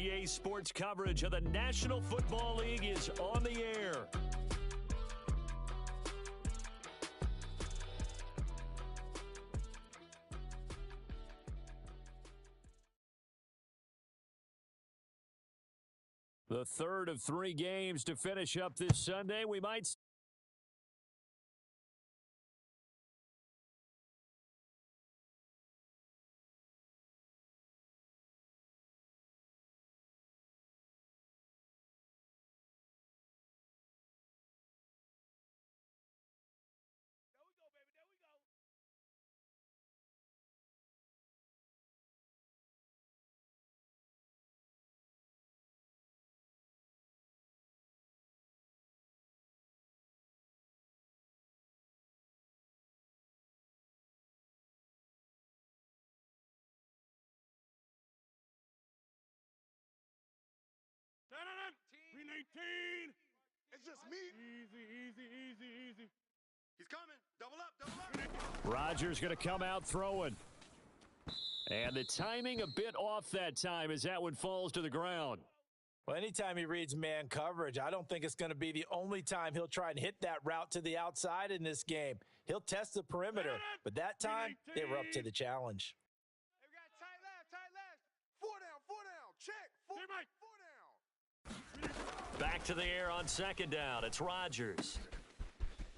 EA Sports coverage of the National Football League is on the air. The third of 3 games to finish up this Sunday. We might It's just me. Easy. He's coming. Double up. Rodgers going to come out throwing. And the timing a bit off that time as that one falls to the ground. Well, anytime he reads man coverage, I don't think it's going to be the only time he'll try and hit that route to the outside in this game. He'll test the perimeter, but that time they were up to the challenge. Hey, we got tight left. 4 down. Check. 4 down. Back to the air on second down. It's Rodgers.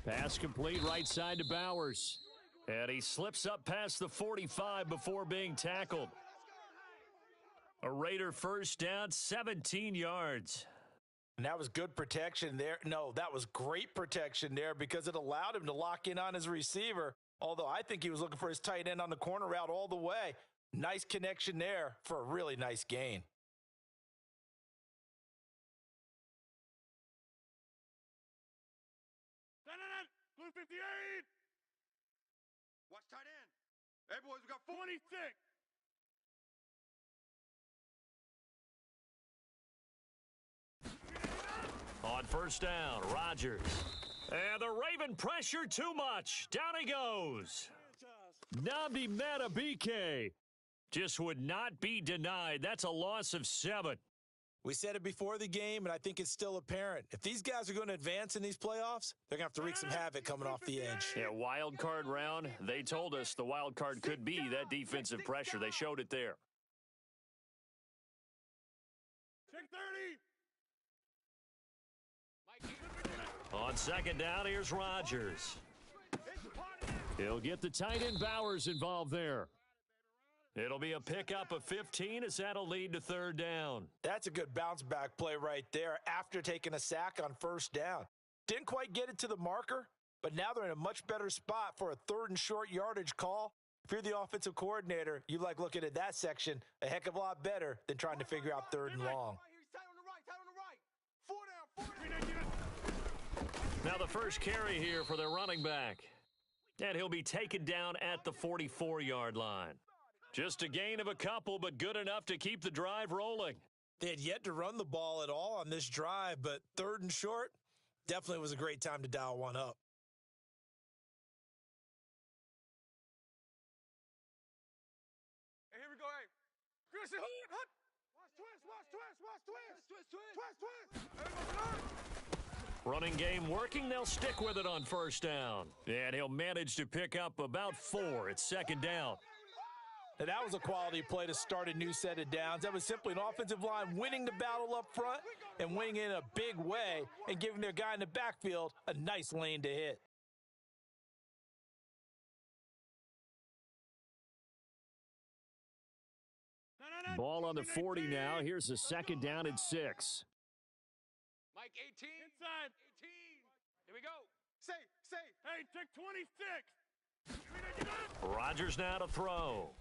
Pass complete right side to Bowers. And he slips up past the 45 before being tackled. A Raider first down, 17 yards. And that was good protection there. No, that was great protection there because it allowed him to lock in on his receiver. Although I think he was looking for his tight end on the corner route all the way. Nice connection there for a really nice gain. Blue 58. Watch tight end. Hey, boys, we got 26. On first down, Rodgers. And the Raven pressure too much. Down he goes. Nnamdi Madubuike just would not be denied. That's a loss of 7. We said it before the game, and I think it's still apparent. If these guys are going to advance in these playoffs, they're going to have to wreak some havoc coming off the edge. Yeah, wild card round. They told us the wild card could be that defensive pressure. They showed it there. Check 30. On second down, here's Rodgers. He'll get the tight end Bowers involved there. It'll be a pickup of 15 as that'll lead to third down. That's a good bounce back play right there after taking a sack on first down. Didn't quite get it to the marker, but now they're in a much better spot for a third and short yardage call. If you're the offensive coordinator, you like looking at that section a heck of a lot better than trying to figure out third and long. Now the first carry here for their running back. And he'll be taken down at the 44-yard line. Just a gain of a couple, but good enough to keep the drive rolling. They had yet to run the ball at all on this drive, but third and short definitely was a great time to dial one up. Hey, here we go. Hey, Christian, hut. Watch twist. Running game working. They'll stick with it on first down. And he'll manage to pick up about 4 at second down. Now, that was a quality play to start a new set of downs. That was simply an offensive line winning the battle up front and winning in a big way and giving their guy in the backfield a nice lane to hit. Ball on the 40 now. Here's a second down and 6. Mike, 18. Inside. 18. Here we go. Say. Hey, check 26. Rodgers now to throw.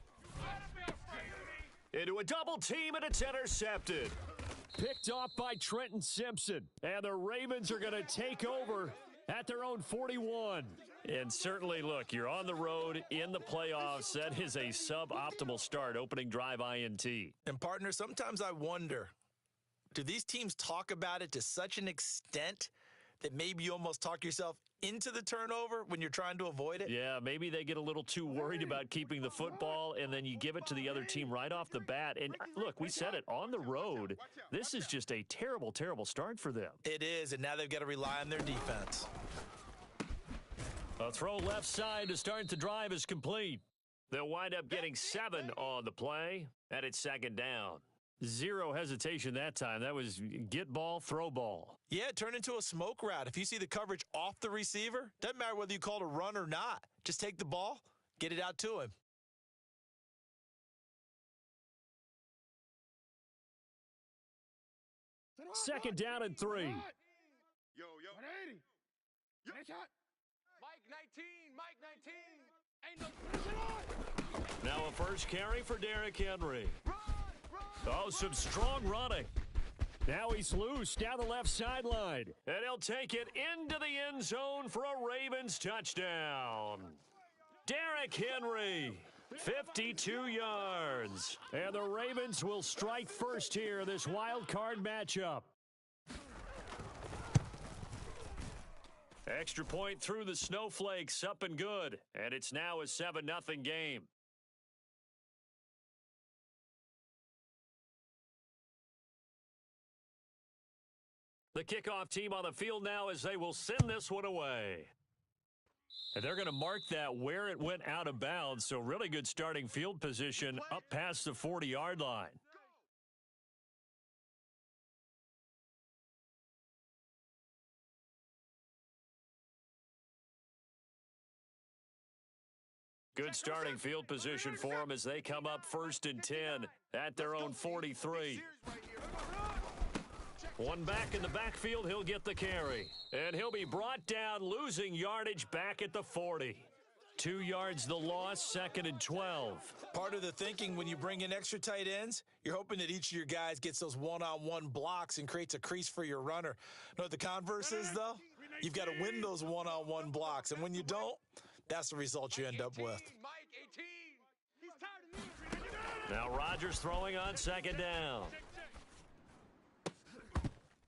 Into a double team, and it's intercepted. Picked off by Trenton Simpson. And the Ravens are going to take over at their own 41. And certainly, look, you're on the road in the playoffs. That is a suboptimal start, opening drive INT. And, partner, sometimes I wonder, do these teams talk about it to such an extent that maybe you almost talk yourself into the turnover when you're trying to avoid it? Yeah, maybe they get a little too worried about keeping the football, and then you give it to the other team right off the bat. And look, we said it, on the road, this is just a terrible, terrible start for them. It is, and now they've got to rely on their defense. A throw left side to start the drive is complete. They'll wind up getting 7 on the play, and it's second down. Zero hesitation that time. That was get ball, throw ball. Yeah, it turned into a smoke route. If you see the coverage off the receiver, doesn't matter whether you call it a run or not. Just take the ball, get it out to him. Second down and 3. Yo. 180. Mike 19. Ain't no Now a first carry for Derrick Henry. Oh, some strong running. Now he's loose down the left sideline. And he'll take it into the end zone for a Ravens touchdown. Derrick Henry, 52 yards. And the Ravens will strike first here, this wild card matchup. Extra point through the snowflakes, up and good. And it's now a 7-0 game. The kickoff team on the field now as they will send this one away. And they're going to mark that where it went out of bounds, so really good starting field position up past the 40-yard line. Good starting field position for them as they come up 1st and 10 at their own 43. One back in the backfield, he'll get the carry. And he'll be brought down, losing yardage back at the 40. 2 yards the loss, 2nd and 12. Part of the thinking when you bring in extra tight ends, you're hoping that each of your guys gets those one-on-one blocks and creates a crease for your runner. Know what the converse is, though? You've got to win those one-on-one blocks, and when you don't, that's the result you end up with. Now Rodgers throwing on 2nd down.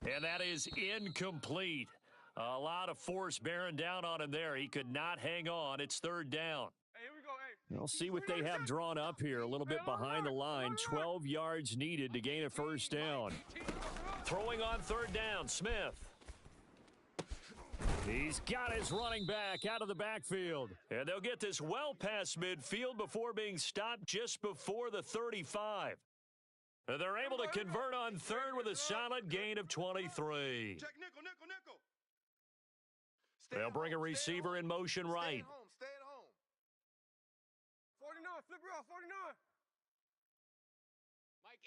And that is incomplete. A lot of force bearing down on him there. He could not hang on. It's 3rd down. We'll see what they have drawn up here. A little bit behind the line. 12 yards needed to gain a 1st down. Throwing on 3rd down, Smith. He's got his running back out of the backfield. And they'll get this well past midfield before being stopped just before the 35. And they're able to convert on 3rd with a solid gain of 23. Nickel. They'll bring a receiver in motion right. Stay at home. 49, flip her off, 49. Mike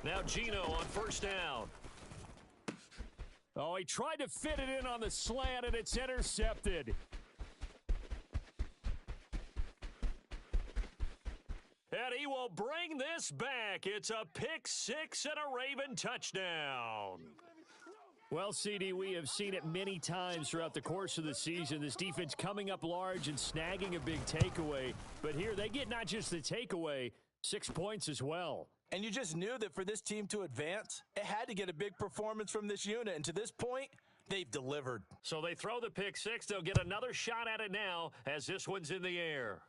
18, Now Gino on 1st down. Oh, he tried to fit it in on the slant, and it's intercepted. And he will bring this back. It's a pick 6 and a Raven touchdown. Well, CD, we have seen it many times throughout the course of the season. This defense coming up large and snagging a big takeaway. But here they get not just the takeaway, 6 points as well. And you just knew that for this team to advance, it had to get a big performance from this unit. And to this point, they've delivered. So they throw the pick 6. They'll get another shot at it now as this one's in the air.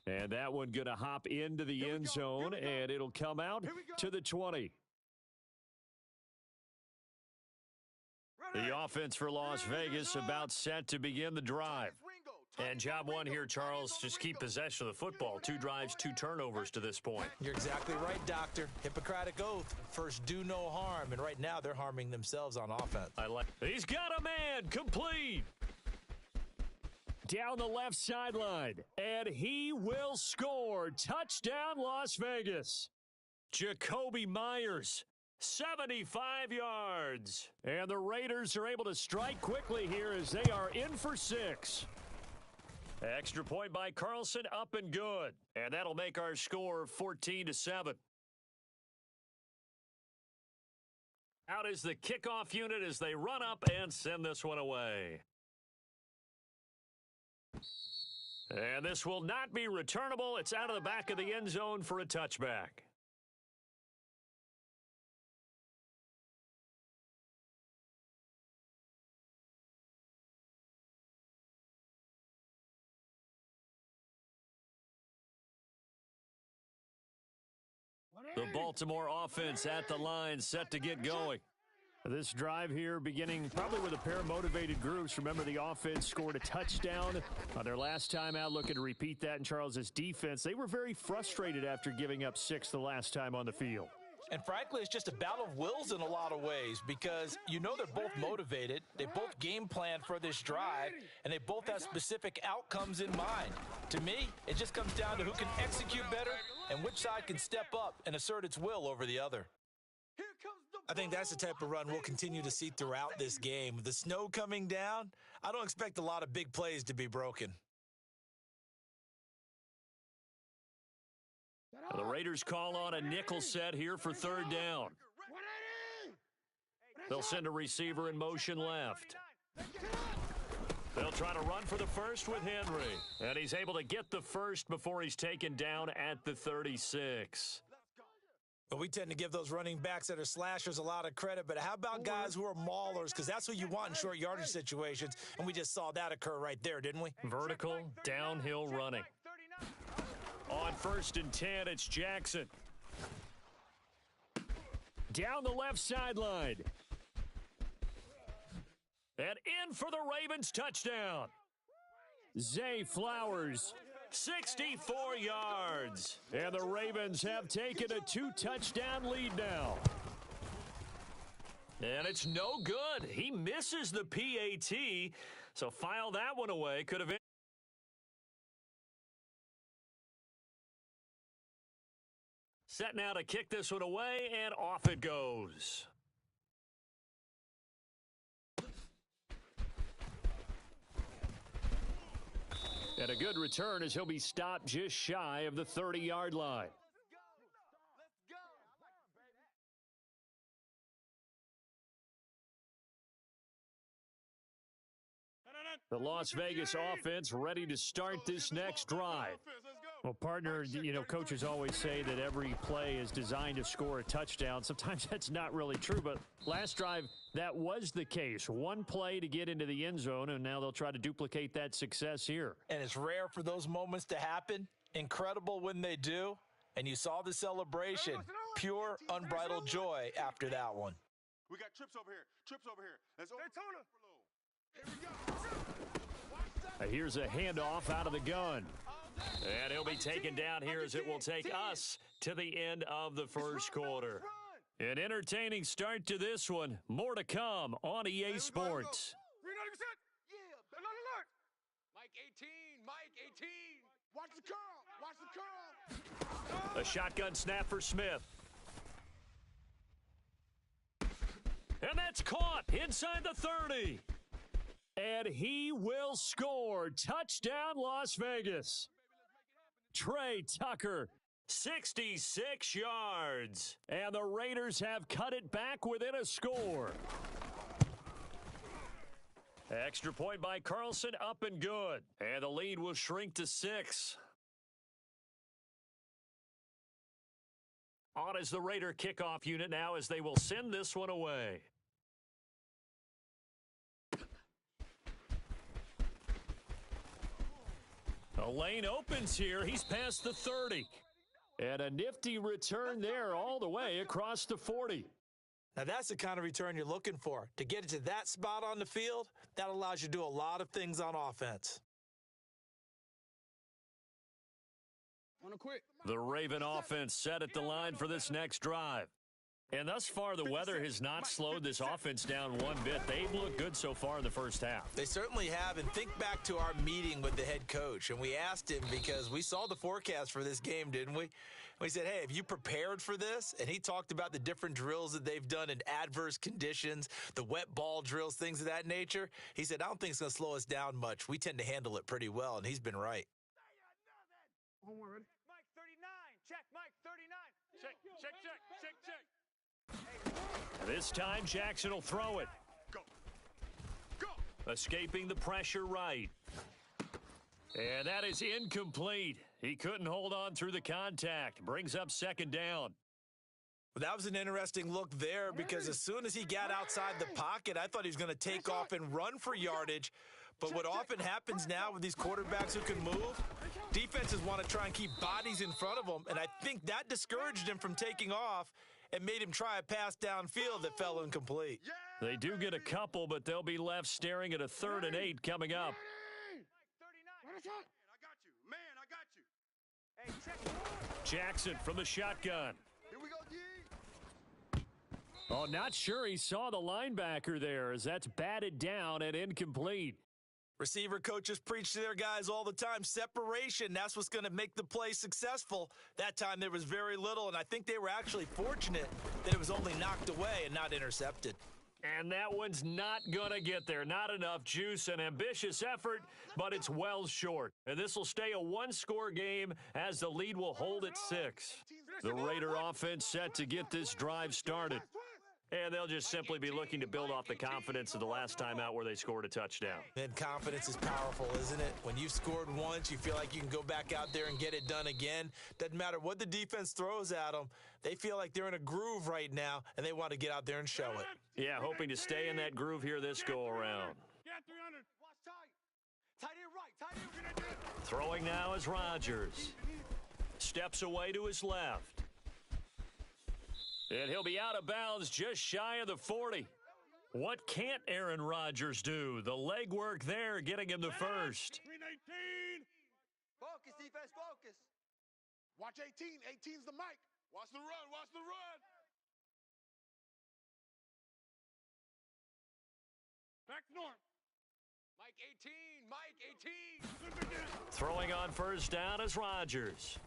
And that one going to hop into the end zone, and it'll come out to the 20. The offense for Las Vegas about set to begin the drive. And job one here, Charles, just keep possession of the football. 2 drives, 2 turnovers to this point. You're exactly right, Doctor. Hippocratic oath. First, do no harm. And right now, they're harming themselves on offense. He's got a man, complete. Down the left sideline. And he will score. Touchdown, Las Vegas. Jacoby Myers. 75 yards. And the Raiders are able to strike quickly here as they are in for 6. Extra point by Carlson, up and good. And that'll make our score 14-7. Out is the kickoff unit as they run up and send this one away. And this will not be returnable. It's out of the back of the end zone for a touchback. The Baltimore offense at the line, set to get going. This drive here beginning probably with a pair of motivated groups. Remember, the offense scored a touchdown on their last time out, looking to repeat that in Charles's defense. They were very frustrated after giving up 6 the last time on the field. And frankly, it's just a battle of wills in a lot of ways because you know they're both motivated. They both game plan for this drive, and they both have specific outcomes in mind. To me, it just comes down to who can execute better and which side can step up and assert its will over the other. I think that's the type of run we'll continue to see throughout this game. With the snow coming down, I don't expect a lot of big plays to be broken. The Raiders call on a nickel set here for third down. They'll send a receiver in motion left. They'll try to run for the first with Henry. And he's able to get the first before he's taken down at the 36. But we tend to give those running backs that are slashers a lot of credit. But how about guys who are maulers? Because that's who you want in short yardage situations. And we just saw that occur right there, didn't we? Vertical, downhill running. On 1st and 10, it's Jackson. Down the left sideline. And in for the Ravens touchdown. Zay Flowers, 64 yards. And the Ravens have taken a 2-touchdown lead now. And it's no good. He misses the PAT. So file that one away. Could have... Set now to kick this one away, and off it goes. And a good return as he'll be stopped just shy of the 30-yard line. The Las Vegas offense ready to start this next drive. Well, partner, you know, coaches always say that every play is designed to score a touchdown. Sometimes that's not really true, but last drive, that was the case. One play to get into the end zone, and now they'll try to duplicate that success here. And it's rare for those moments to happen. Incredible when they do. And you saw the celebration. Pure, unbridled joy after that one. We got trips over here. Trips over here. Let's Daytona. Here we go. Here's a handoff out of the gun. And he'll be taken down here as it will take us to the end of the first quarter. An entertaining start to this one. More to come on EA Sports. Yeah, alert. Mike 18, Mike 18. Watch the curl, watch the curl. A shotgun snap for Smith. And that's caught inside the 30. And he will score. Touchdown, Las Vegas. Trey Tucker, 66 yards. And the Raiders have cut it back within a score. Extra point by Carlson, up and good. And the lead will shrink to 6. On is the Raider kickoff unit now as they will send this one away. A lane opens here. He's past the 30. And a nifty return there all the way across the 40. Now, that's the kind of return you're looking for. To get it to that spot on the field, that allows you to do a lot of things on offense. The Raven offense set at the line for this next drive. And thus far, the weather has not slowed this offense down one bit. They've looked good so far in the first half. They certainly have. And think back to our meeting with the head coach. And we asked him because we saw the forecast for this game, didn't we? We said, hey, have you prepared for this? And he talked about the different drills that they've done in adverse conditions, the wet ball drills, things of that nature. He said, I don't think it's going to slow us down much. We tend to handle it pretty well, and he's been right. Mike 39. Check, Mike 39. Check, check, check, check, check. This time, Jackson will throw it. Go. Go. Escaping the pressure right. And that is incomplete. He couldn't hold on through the contact. Brings up second down. Well, that was an interesting look there because as soon as he got outside the pocket, I thought he was going to take off and run for yardage. But what often happens now with these quarterbacks who can move, defenses want to try and keep bodies in front of them, and I think that discouraged him from taking off and made him try a pass downfield that fell incomplete. They do get a couple, but they'll be left staring at a 3rd and 8 coming up. Jackson from the shotgun. Here we go, D. Oh, not sure he saw the linebacker there as that's batted down and incomplete. Receiver coaches preach to their guys all the time. Separation, that's what's going to make the play successful. That time there was very little, and I think they were actually fortunate that it was only knocked away and not intercepted. And that one's not going to get there. Not enough juice. An ambitious effort, but it's well short. And this will stay a one-score game as the lead will hold at 6. The Raider offense set to get this drive started. And they'll just simply be looking to build off the confidence of the last time out where they scored a touchdown. And confidence is powerful, isn't it? When you've scored once, you feel like you can go back out there and get it done again. Doesn't matter what the defense throws at them. They feel like they're in a groove right now, and they want to get out there and show it. Yeah, hoping to stay in that groove here this go-around. Throwing now is Rodgers. Steps away to his left. And he'll be out of bounds just shy of the 40. What can't Aaron Rodgers do? The legwork there getting him the first. Focus, defense, focus. Watch 18. 18's the mic. Watch the run. Watch the run. Back north. Mike 18. Mike 18. Throwing on first down is Rodgers.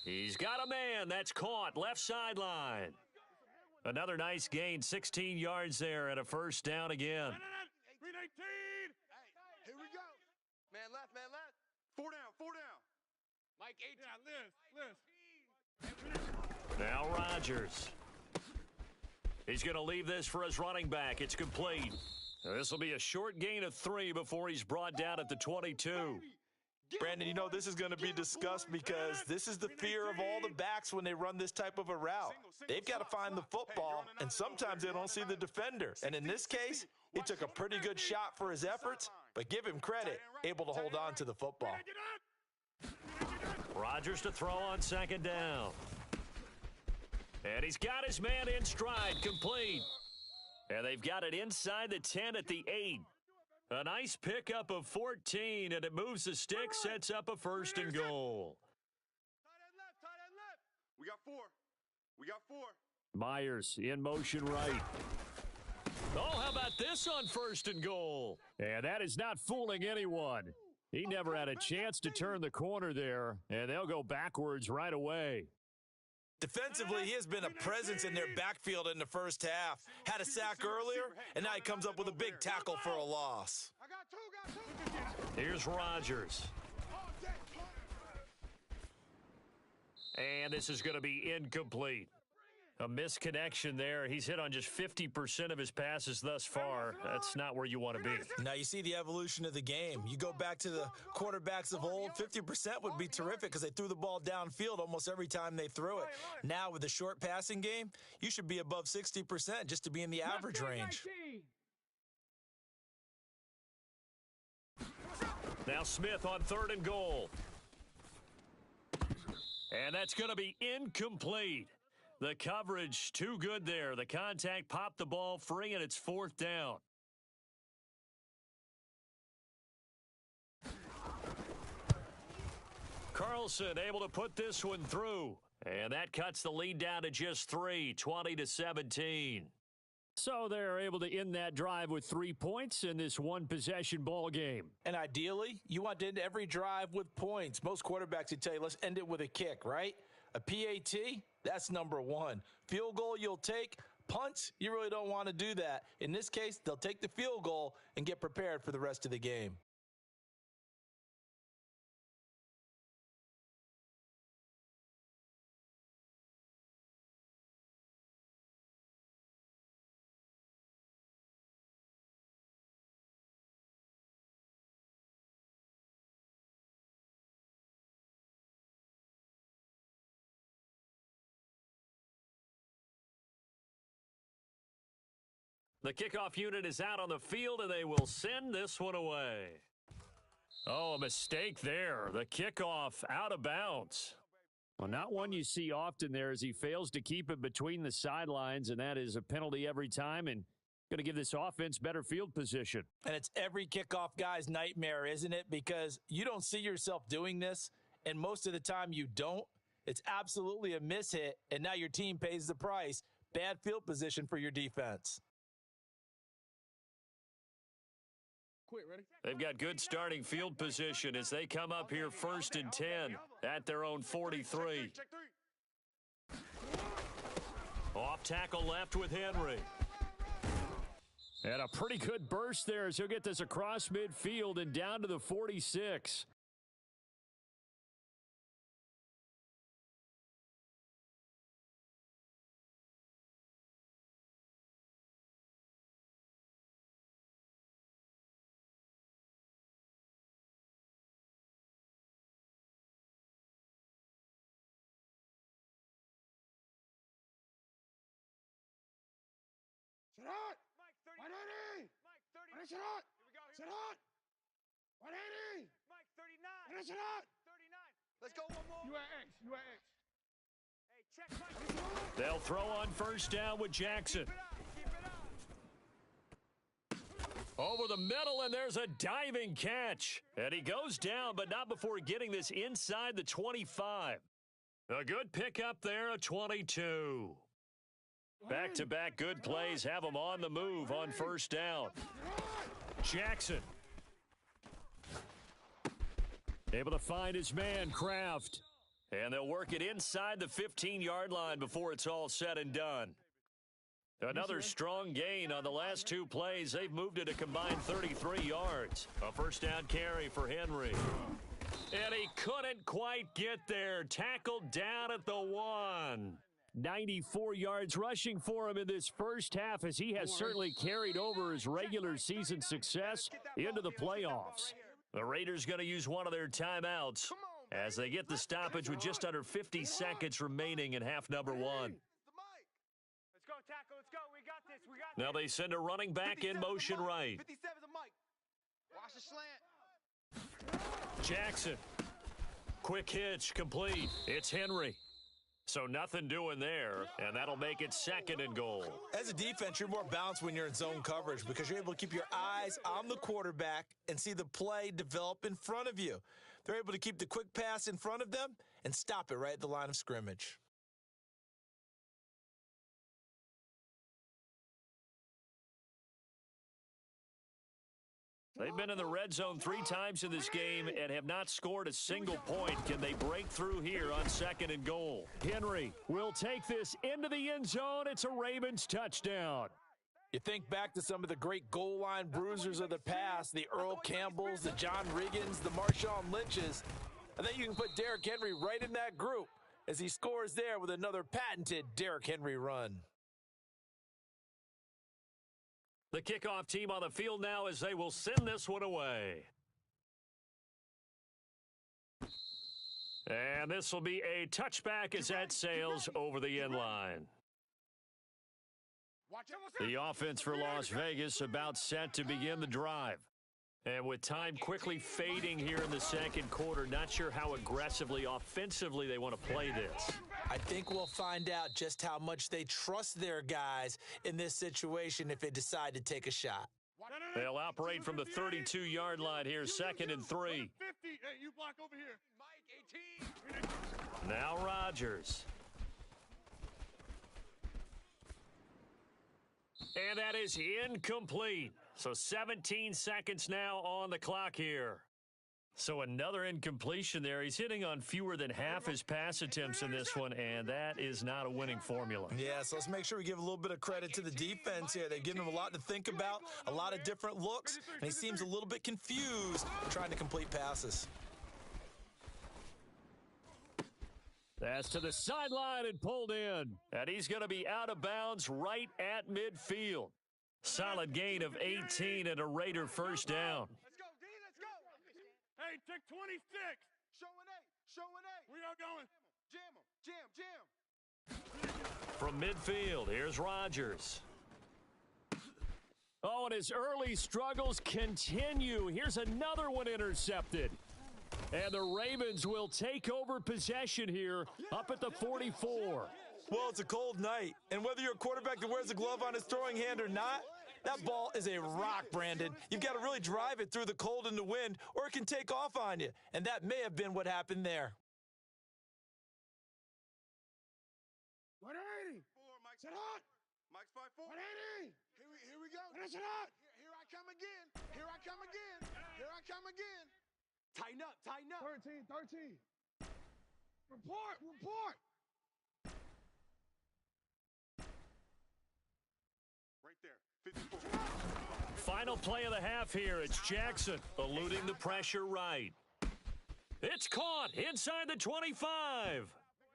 He's got a man. That's caught. Left sideline. Another nice gain. 16 yards there and a first down again. 319. Hey, here we go. Man left, man left. 4 down, 4 down. Mike 18. Now Rodgers. He's going to leave this for his running back. It's complete. This will be a short gain of 3 before he's brought down at the 22. Brandon, you know this is going to be discussed because this is the fear of all the backs when they run this type of a route. They've got to find the football, and sometimes they don't see the defender. And in this case, he took a pretty good shot for his efforts, but give him credit, able to hold on to the football. Rodgers to throw on second down. And he's got his man in stride, complete. And they've got it inside the 10 at the 8. A nice pickup of 14, and it moves the stick, sets up a 1st and goal. Tight end left, tight end left. We got 4. We got 4. Myers in motion right. Oh, how about this on 1st and goal? And that is not fooling anyone. He never had a chance to turn the corner there, and they'll go backwards right away. Defensively, he has been a presence in their backfield in the first half. Had a sack earlier, and now he comes up with a big tackle for a loss. I got 2. Here's Rodgers. And this is going to be incomplete. A misconnection there. He's hit on just 50% of his passes thus far. That's not where you want to be. Now you see the evolution of the game. You go back to the quarterbacks of old, 50% would be terrific because they threw the ball downfield almost every time they threw it. Now with the short passing game, you should be above 60% just to be in the average range. Now Smith on 3rd and goal. And that's going to be incomplete. The coverage too good there. The contact popped the ball free, and it's 4th down. Carlson able to put this one through. And that cuts the lead down to just 3, 20-17. So they're able to end that drive with 3 points in this one-possession ball game. And ideally, you want to end every drive with points. Most quarterbacks would tell you, let's end it with a kick, right? A PAT, that's number 1. Field goal you'll take. Punts, you really don't want to do that. In this case, they'll take the field goal and get prepared for the rest of the game. The kickoff unit is out on the field, and they will send this one away. Oh, a mistake there. The kickoff out of bounds. Well, not one you see often there as he fails to keep it between the sidelines, and that is a penalty every time and going to give this offense better field position. And it's every kickoff guy's nightmare, isn't it? Because you don't see yourself doing this, and most of the time you don't. It's absolutely a mishit, and now your team pays the price. Bad field position for your defense. Quick, ready? They've got good starting field position as they come up here 1st and 10 at their own 43. Check three. Off tackle left with Henry. And a pretty good burst there as he'll get this across midfield and down to the 46. Sit hot. 180. 180. Sit hot. Sit hot. 180. 180. Sit hot. 39. Let's go one more. You at X. You at X. Hey, check Mike. They'll throw on 1st down with Jackson. Over the middle, and there's a diving catch. And he goes down, but not before getting this inside the 25. A good pickup there, a 22. Back-to-back good plays have him on the move on 1st down. Jackson. Able to find his man, Kraft. And they'll work it inside the 15-yard line before it's all said and done. Another strong gain on the last 2 plays. They've moved it a combined 33 yards. A 1st down carry for Henry. And he couldn't quite get there. Tackled down at the 1. 94 yards rushing for him in this first half as he has certainly carried over his regular season success into the playoffs. The Raiders going to use one of their timeouts as they get the stoppage with just under 50 seconds remaining in half number 1. Let's go, tackle. Let's go. We got this. We got this. Now they send a running back in motion right. 57's a Mike. Watch the slant. Jackson. Quick hitch complete. It's Henry. So nothing doing there, and that'll make it 2nd and goal. As a defense, you're more balanced when you're in zone coverage because you're able to keep your eyes on the quarterback and see the play develop in front of you. They're able to keep the quick pass in front of them and stop it right at the line of scrimmage. They've been in the red zone 3 times in this game and have not scored a single point. Can they break through here on 2nd and goal? Henry will take this into the end zone. It's a Ravens touchdown. You think back to some of the great goal line bruisers of the past, the Earl Campbells, the John Riggins, the Marshawn Lynches. I think you can put Derrick Henry right in that group as he scores there with another patented Derrick Henry run. The kickoff team on the field now as they will send this one away. And this will be a touchback as that sails over the end line. The offense for Las Vegas about set to begin the drive. And with time quickly fading here in the 2nd quarter, not sure how aggressively, offensively they want to play this. I think we'll find out just how much they trust their guys in this situation if they decide to take a shot. They'll operate from the 32-yard line here, 2nd and 3. Hey, you block over here. Mike, 18. Now Rodgers. And that is incomplete. So 17 seconds now on the clock here. So another incompletion there. He's hitting on fewer than half his pass attempts in this one, and that is not a winning formula. Yeah, so let's make sure we give a little bit of credit to the defense here. They've given him a lot to think about, a lot of different looks, and he seems a little bit confused trying to complete passes. That's to the sideline and pulled in. And he's going to be out of bounds right at midfield. Solid gain of 18 and a Raider 1st down. Let's go, D, let's go. Hey, check 26. Showing A, showing A. We are going. Jam him, jam. From midfield, here's Rodgers. Oh, and his early struggles continue. Here's another one intercepted. And the Ravens will take over possession here up at the 44. Well, it's a cold night, and whether you're a quarterback that wears a glove on his throwing hand or not, that ball is a rock, Brandon. You've got to really drive it through the cold and the wind, or it can take off on you. And that may have been what happened there. 180. Sit hot. Mike's 5-4. 180. Here we go. Sit hot. Here I come again. Here I come again. Here I come again. Tighten up, tighten up. 13. Report. Right there. 54. Final play of the half here. It's Jackson eluding the pressure right. It's caught inside the 25.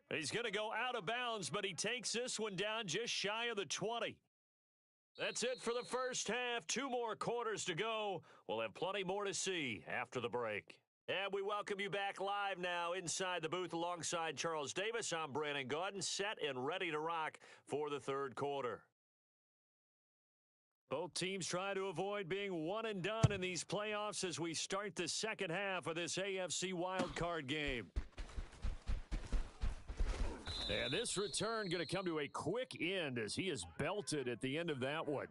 He's going to go out of bounds, but he takes this one down just shy of the 20. That's it for the first half. 2 more quarters to go. We'll have plenty more to see after the break. And we welcome you back live now inside the booth alongside Charles Davis. I'm Brandon Gaudin, set and ready to rock for the third quarter. Both teams try to avoid being one and done in these playoffs as we start the second half of this AFC wildcard game. And this return going to come to a quick end as he is belted at the end of that one.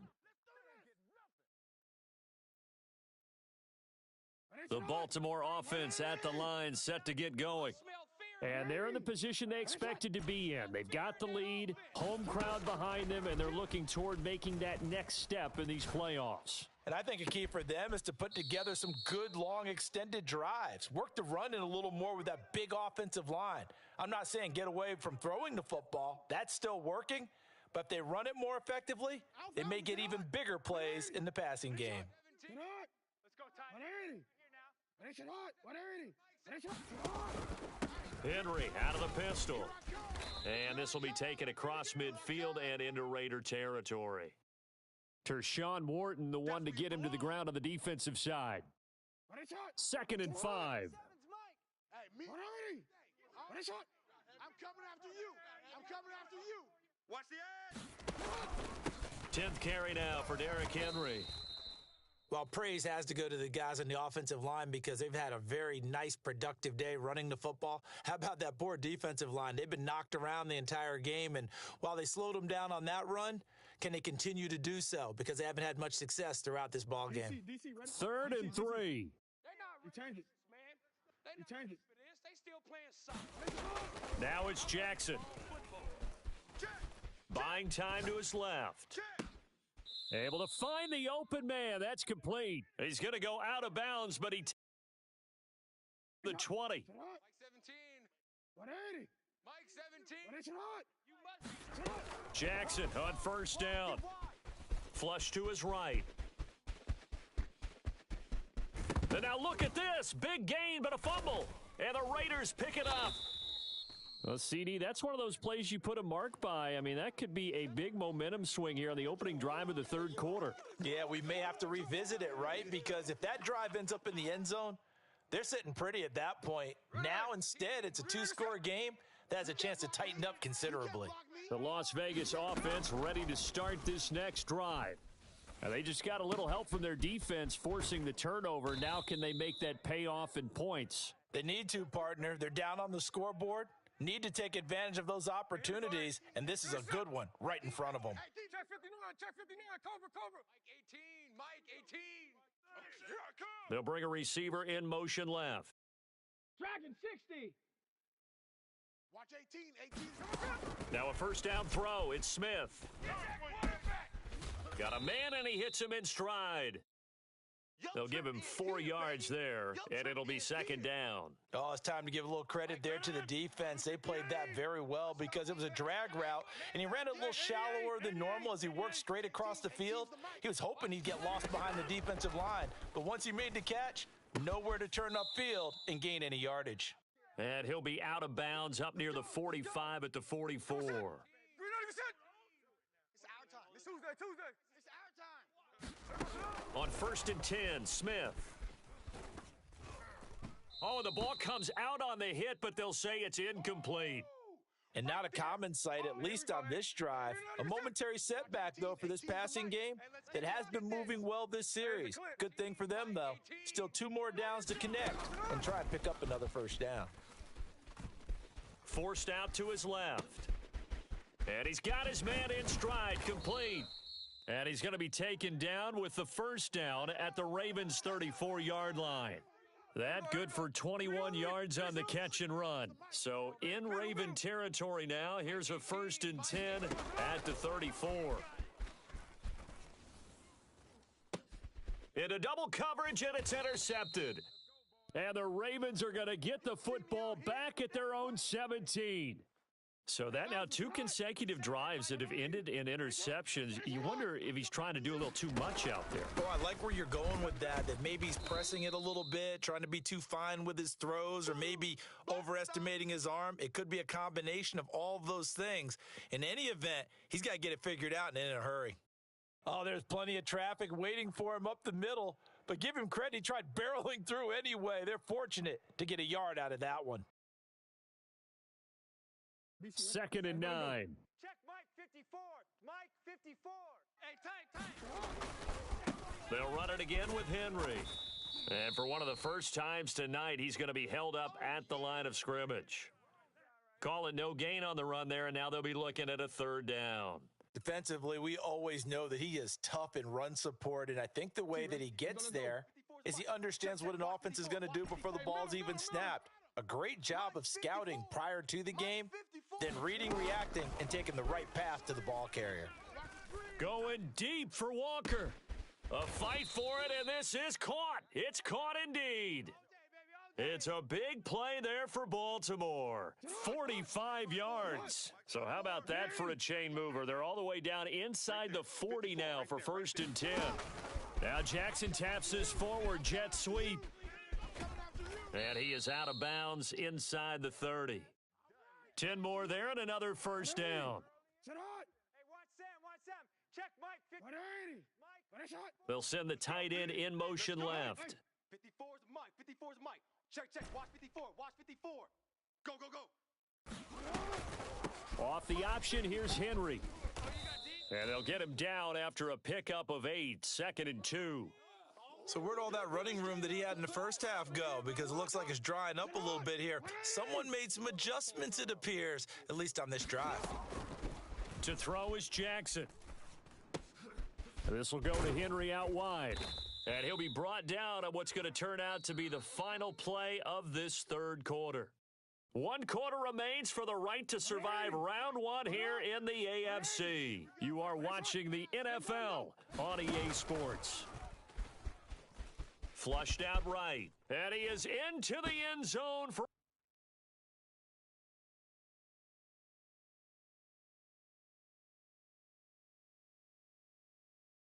The Baltimore offense at the line set to get going. And they're in the position they expected to be in. They've got the lead, home crowd behind them, and they're looking toward making that next step in these playoffs. And I think a key for them is to put together some good, long, extended drives. Work the run in a little more with that big offensive line. I'm not saying get away from throwing the football. That's still working. But if they run it more effectively, they may get even bigger plays in the passing game. Let's go, Ty. 180. Finish it hot. 180. Finish it hot. Henry out of the pistol. And this will be taken across midfield and into Raider territory. Tershawn Wharton, the one to get him to the ground on the defensive side. 2nd and 5. Hey, me. 180. Finish it. I'm coming after you. I'm coming after you. Watch the edge. 10th carry now for Derrick Henry. Well, praise has to go to the guys on the offensive line because they've had a very nice, productive day running the football. How about that poor defensive line? They've been knocked around the entire game, and while they slowed them down on that run, can they continue to do so? Because they haven't had much success throughout this ball game. 3rd and 3. They're not ready, man. They're not ready for this. They still playing soft. Now it's Jackson. Buying time to his left. Able to find the open man. That's complete. He's going to go out of bounds, but he the 20. Mike 17. 180. Mike 17. You must. Jackson on first down. Flush to his right. And now look at this. Big gain, but a fumble. And the Raiders pick it up. Well, CD, that's one of those plays you put a mark by. I mean, that could be a big momentum swing here on the opening drive of the third quarter. Yeah, we may have to revisit it, right? Because if that drive ends up in the end zone, they're sitting pretty at that point. Now, instead, it's a 2-score game. That has a chance to tighten up considerably. The Las Vegas offense ready to start this next drive. Now, they just got a little help from their defense forcing the turnover. Now can they make that pay off in points? They need to, partner. They're down on the scoreboard. Need to take advantage of those opportunities, and this is a good one right in front of them. Check 59, cover. Mike 18. Here I come. They'll bring a receiver in motion left. Dragon 60. Watch 18. Now a first down throw. It's Smith. Got a man, and he hits him in stride. They'll give him 4 yards there, and it'll be 2nd down. Oh, it's time to give a little credit there to the defense. They played that very well because it was a drag route, and he ran it a little shallower than normal as he worked straight across the field. He was hoping he'd get lost behind the defensive line, but once he made the catch, nowhere to turn upfield and gain any yardage. And he'll be out of bounds up near the 45 at the 44. It's our time. It's Tuesday. It's our time. On 1st and 10, Smith. Oh, the ball comes out on the hit, but they'll say it's incomplete. And not a common sight, at least on this drive. A momentary setback, though, for this passing game that has been moving well this series. Good thing for them, though. Still 2 more downs to connect and try and pick up another first down. Forced out to his left. And he's got his man in stride, complete. And he's going to be taken down with the first down at the Ravens' 34-yard line. That good for 21 yards on the catch and run. So in Raven territory now. Here's a 1st and 10 at the 34. Into double coverage, and it's intercepted. And the Ravens are going to get the football back at their own 17. So that now 2 consecutive drives that have ended in interceptions. You wonder if he's trying to do a little too much out there. Oh, I like where you're going with that maybe he's pressing it a little bit, trying to be too fine with his throws, or maybe overestimating his arm. It could be a combination of all of those things. In any event, he's got to get it figured out and in a hurry. Oh, there's plenty of traffic waiting for him up the middle, but give him credit. He tried barreling through anyway. They're fortunate to get a yard out of that one. 2nd and 9. Check Mike 54. Mike 54. Hey, tight. They'll run it again with Henry. And for one of the first times tonight, he's going to be held up at the line of scrimmage. Call it no gain on the run there, and now they'll be looking at a 3rd down. Defensively, we always know that he is tough in run support, and I think the way that he gets there is he understands what an offense is going to do before the ball's even snapped. A great job of scouting prior to the game, then reading, reacting, and taking the right path to the ball carrier. Going deep for Walker. A fight for it, and this is caught. It's caught indeed. It's a big play there for Baltimore. 45 yards. So how about that for a chain mover? They're all the way down inside the 40 now for 1st and 10. Now Jackson taps this forward jet sweep. And he is out of bounds inside the 30. 10 more there and another first down. Hey, watch Sam. Check Mike 50. They'll send the tight end in motion left. 54's Mike. 54's Mike. Check. Watch 54. Watch 54. Go. Off the option, here's Henry. And they'll get him down after a pickup of 8. 2nd and 2. So where'd all that running room that he had in the first half go? Because it looks like it's drying up a little bit here. Someone made some adjustments, it appears, at least on this drive. To throw is Jackson. This will go to Henry out wide. And he'll be brought down on what's going to turn out to be the final play of this 3rd quarter. 1 quarter remains for the right to survive round 1 here in the AFC. You are watching the NFL on EA Sports. Flushed out right. And he is into the end zone for